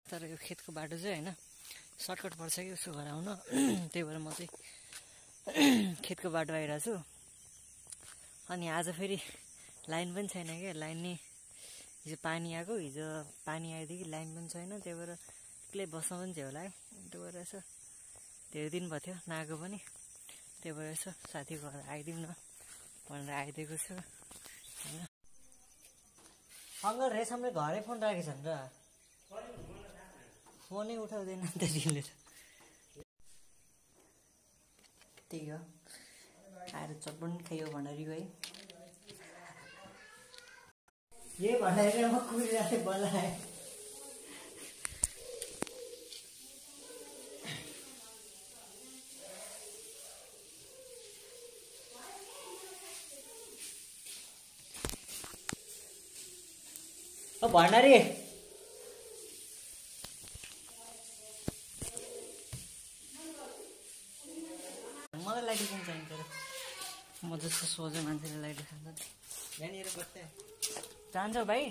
तर यो खेतको बाटो चाहिँ हैन सर्टकट पर्छ कि उसको घर आउन त्यही भएर म चाहिँ खेतको बाटो आइरहेको छु। अनि आज फेरि लाइन पनि छैन क्या, लाइन नै हिजो पानी आएको, हिजो पानी आएदेखि लाइन पनि छैन, त्यही भएर एक्लै बस्न पनि थियो होला है। त्यही भएर यसो धेरै दिन भयो थियो नआएको पनि, त्यही भएर यसो साथीको घर आइदिउँ न भनेर आइदिएको छु होइन। अङ्कल रेशमले घरै फोन राखेछ नि त, फोनै उठाउँदैन नि त तिमीले त। त्यही हो, आएर चटपट खाइयो भण्डारीको है। यही भण्डारी म कुरिरहेको थिएँ बोलाएँ। ओ भण्डारी मलाई लाइट किन चाहिन्छ र, म जस्तो सोझो मान्छेले लाइट खान्छ। यहाँनिर बस्छ जान्छौ भाइ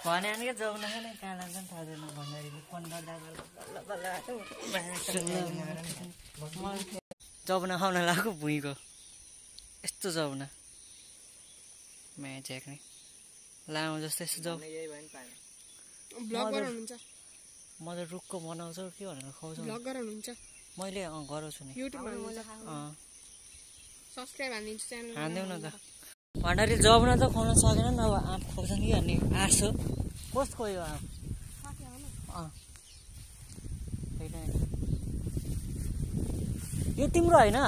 भने अनि क्या जाउन खाने कहाँ लाग्छ नि थाहा छैन। भण्डारीले फोन गर्दा जबना खाउन लाग्यो भुइँको यस्तो जबना म्या झ्याक्ने लामो जस्तो यस्तो जब म त रुखको बनाउँछौ के भनेर खुवाउँछौ मैले गराउँछु नि हान्देऊ न त। भण्डारी जबना त खुवाउन सकेन नि, अब आँप खुवाउँछन् कि अनि आँस हो कस्तो खोयो आँप होइन यो तिम्रो होइन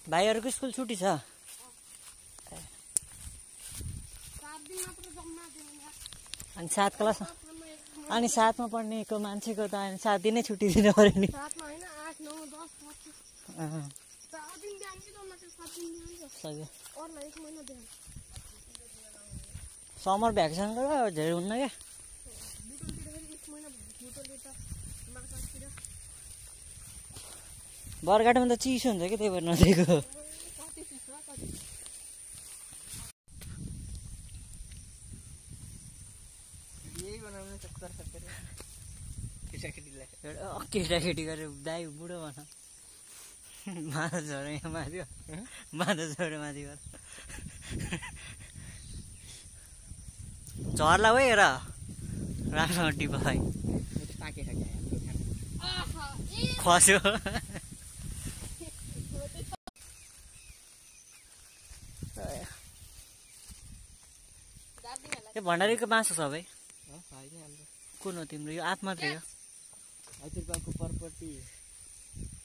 भाइहरूको स्कुल छुट्टी छ अनि 7 क्लास अनि 7 मा पढ्नेको मान्छेको त अनि 7 दिनै छुट्टी दिनु पर्यो नि। समर भ्याकेसन गरेर धेरै हुन्न क्या, बरगाटामा त चिसो हुन्छ कि त्यही भएर नदिएको। केटाकेटी गरेर दाइ बुढो भन माधव झोडो यहाँ माथि माधव झोडो माथि गर झर्ला हो हेर राम्रो टिपा भाइ खस्यो। यो भण्डारीको बाँस छ भाइ कुन हो तिम्रो? यो आँप मात्रै हो हजुरबाको प्रपर्टी,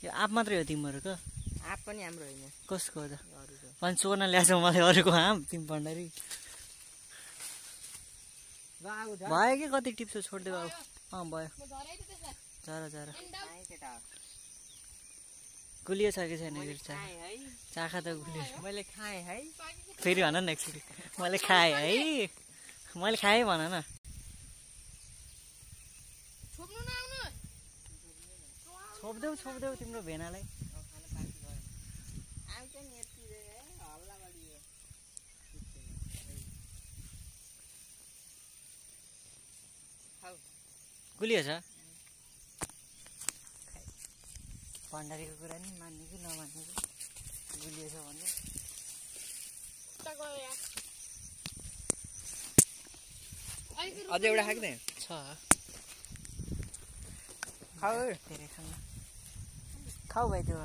यो आँप मात्रै हो तिमीहरूको? आँप पनि हाम्रो होइन। कसको हो त? अनि सोना ल्याछौ मलाई अरूको आँप तिमी भण्डारी भयो कि कति टिप्छौ छोड्दै बाबु। भयो झर गुलियो छ कि छैन? चाखा त गुलियो मैले खाएँ है। फेरि भन न एकचोटि मैले खाएँ है, मैले खाएँ भन न। छोप्देऊ तिम्रो भेनालाई। गुलियो छ भण्डारीको कुरा नि मान्ने कि नमान्ने कि गुलियो छ भन्ने। अझै एउटा खाँदैन छ खाऊ धेरै खाऊ भाइ त्यो